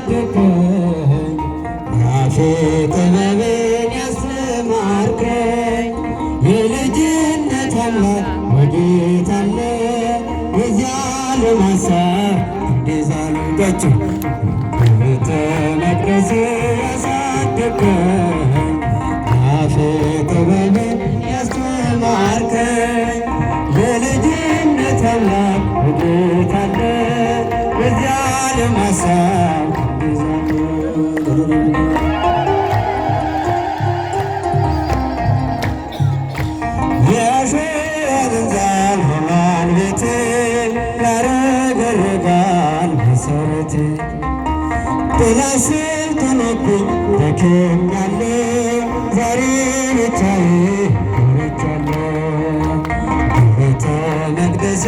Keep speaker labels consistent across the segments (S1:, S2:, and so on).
S1: ያሳደገኝ አፌ ጥበብን ያስተማርከኝ የልጅነት አምላክ ወዴት አለ? በዚያ ለማሳብ እንዴዛ ልጋችሁ በቤተ መቅደስ ያሳደገኝ አፌ ጥበብን ያስተማርከኝ የልጅነት አምላክ ወዴት አለ? በዚያ ለማሳብ የሸርን ዛፍ ሆኗል ቤቴ ያረገረጋል መሠረቴ ጥላ ስር ተነኩኝ ደክሜያለሁ ዛሬ ብቻዬን ቀርቻለሁ በቤተ መቅደስ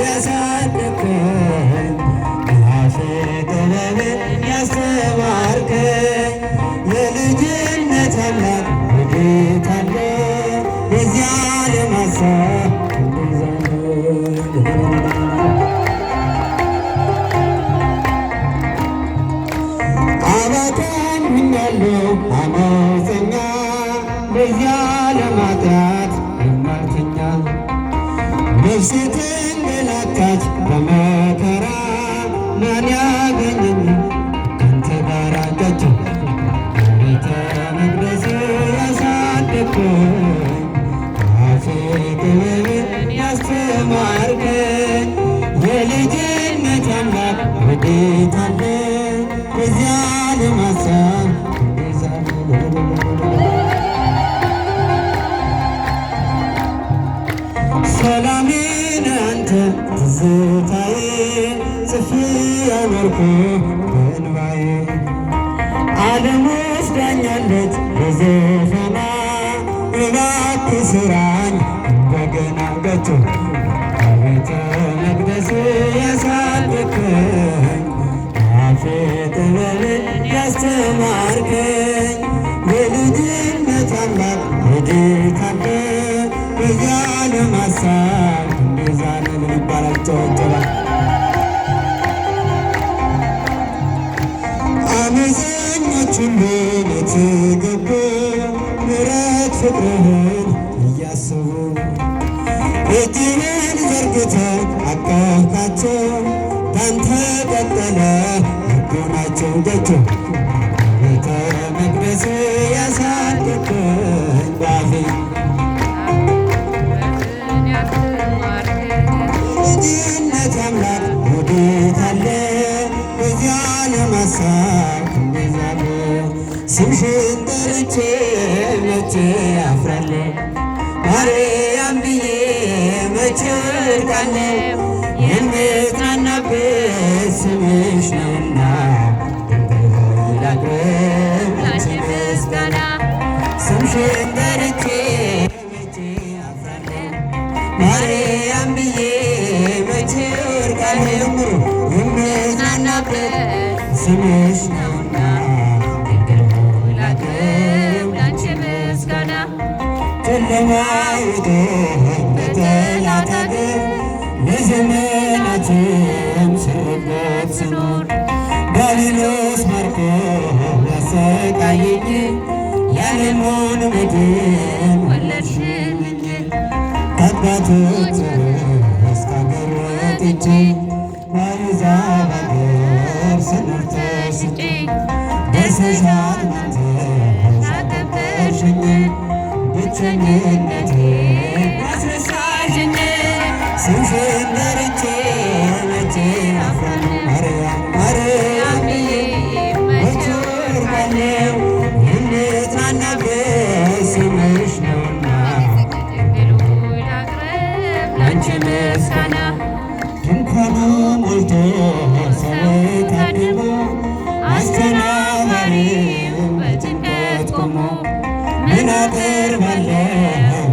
S1: ያሳደግከኝ አፌ ጥበብን ያስተማርከኝ የልጅነት አምላክ ወዴት አለ? በዚያ ለማሳብ አባካኝ ሆኛለሁ አመፀኛ በዚያ ለማጣት የማልተኛ ነፍሴ ተንገላታች በመከራ ማን ያገኘኝ ካንተ ጋር አጋጨኝ በቤተ መቅደስ ያሳደግከኝ አፌ ጥበብን ያስተማርከኝ የልጅነት አምላክ ወዴት አለ? በዚያ ለማሳብ ሰላሜ ነህ አንተ ትዝታዬ ጽፌ ያኖርኩህ በእንባዬ ዓለም ወስዳኛለች በዘፈና እባክህ ስራኝ እንደገና ገቶ በቤተ መቅደስ ያሳደግከኝ አፌ ጥበብን ያስተማርከኝ የልጅነት አምላክ ወዴት አለ? በዚያ ለማሳብ እንደዛ ነው ይባላል። ተወጥሯል አመፀኞች ሁሉ ቤት ገቡ ምሕረት ፍቅርህን እያሰቡ እጅህን ዘርግተህ አቀፍካቸው ባንተ ቀጠለ ልቦናቸው ደጆ ቤተ መቅደስ ያሳደግከኝ ባፌ ልጅነት አምላክ ወዴት አለ? በዚያ ለማሳብ እንደዛለ ስምሽን ጠርቼ መቼ አፍራለሁ ማርያም ብዬ መቼ ወድቃለሁ የምጽናናበት ስምሽ ነውና ላቅርብ ላንቺ ምስጋና ስምሽን ጠርቼ መቼ አፍራለሁ ማርያም ብዬ መቼ ወድቃለሁ የምጽናናበት ስምሽ ነውና ላቅርብ ላንቺ ምስጋና ጨለማው በጠላት አገር ለዘመናትም ስርበት ስኖር ዲያብሎስ ማርኮ ያሰቃየኝ ያለሞን ምድር ወለድሽልኝ ከአባቶች እስከ አገር ወጥቼ በአሕዛብ አገር ስኖር ተሽጬ ደርሰሻል ናንተ አከበርሽኝ ብቸኝነቴን አስረሳሽኝ ስምሽን ጠርቼ መቼ አፍራለሁ ማርያም ብዬ መቼ ወድቃለሁ የምጽናናበት ስምሽ ነውና ላንቺ ምስጋና ድንኳኑ ሞልቶ ሰው ታድሞ አስተናባሪው በጭንቀት ቆሞ ምን አቀርባለሁ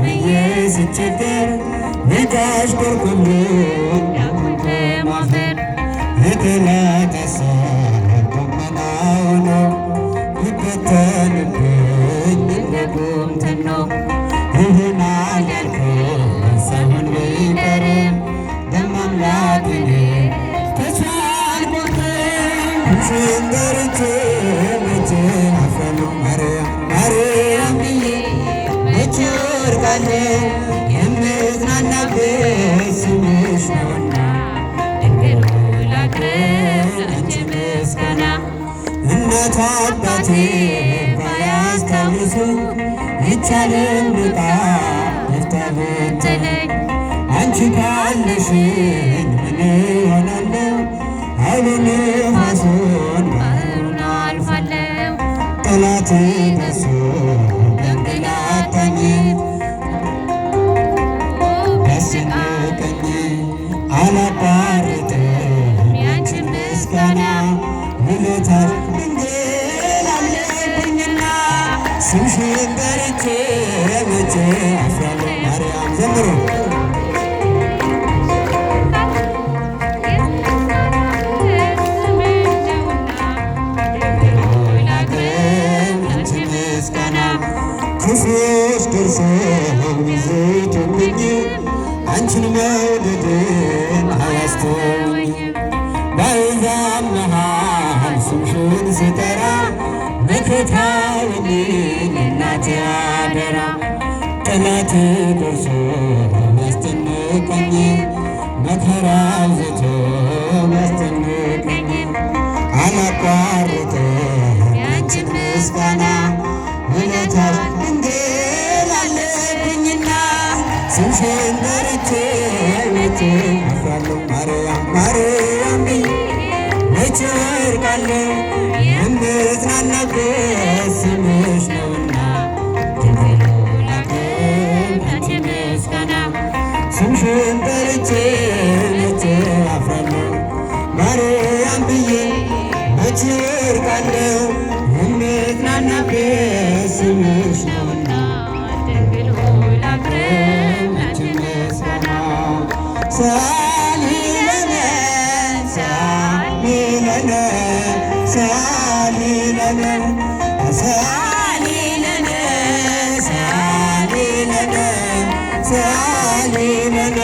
S1: ብዬ ስቸገር ልጃሽ ቆርቆልኝ ያኩን ከማፈር የተላቀሰ ደመና ሆኖ ይበተንብኝ እንደ ጉም ተኖ ይሆናል ያልኩት ሰውን ቢቀርም በማምላክ እኔ ተስፋ አልቆርጥም ስምሽን ጠርቼ መቼ አፍራለሁ ማርያም ማርያም ብዬ መቼ ወድቃለሁ የምጽናናበት ስምሽ ነውና ድንግል ላቅርብ ላንቺ ምስጋና እናት አባቴ ባያስታውሱ ይቻልን ብቃ ደስታ ብትለኝ አንቺ ካለሽኝ ምን እሆናለሁ ኃይለ ነፋሱን ባህሩን አልፋለሁ ጠላቴ ደርሶ ቢያንገላታኝ ቢያስጨንቀኝ አላቋርጥም ያንቺን ምስጋና ውለታሽ ድንግል አለብኝና ስምሽን ጠርቼ መቼ አፍራለሁ ማርያም ዘምሩ ክፉዎች ደርሰው ይዘቱብኝ አንቺን መውደድን አያስተውኝም በአሕዛብ መሃል ስምሽን ስጠራ መከታ ሁኚኝ እናቴ አደራ ጠላቴ ደርሶ ያስጨነቀኝ መከራ አብዝቶ ያስጨነቀኝ አላቋርጥም ያንቺን ምስጋና ውለታሽ ድንግል አለብኝና ስምሽን ጠርቼ መቼ አፍራለሁ ማርያም ማርያም ብዬ መቼ ወድቃለሁ የምጽናናበት ስምሽ ነውና ድንግል ላቅርብ ላንቺ ምስጋና ስምሽን ጠርቼ መቼ አፍራለሁ ማርያም ብዬ መቼ ወድቃለሁ የምጽናናበት ስምሽ ነውና ድንግል ላቅርብ ላንቺ ምስጋና ሰአሊ ለነ ሰአሊ ለነ ሰአሊ ለነ ሰአሊ ለነ ሰአሊ ለነ ሰአሊ ለነ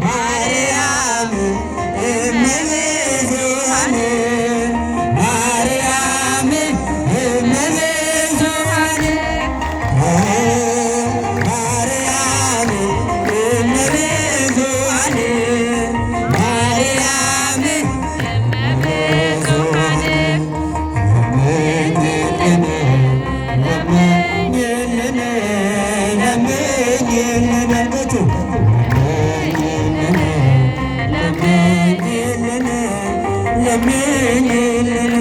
S1: ማርያም እመብዙኃን ማርያም እመብዙኃን ማርያም እመብዙኃን ማርያም እመብዙኃን ለምኝልን ለምኝልን በቱ ለምኝልን ለምኝልን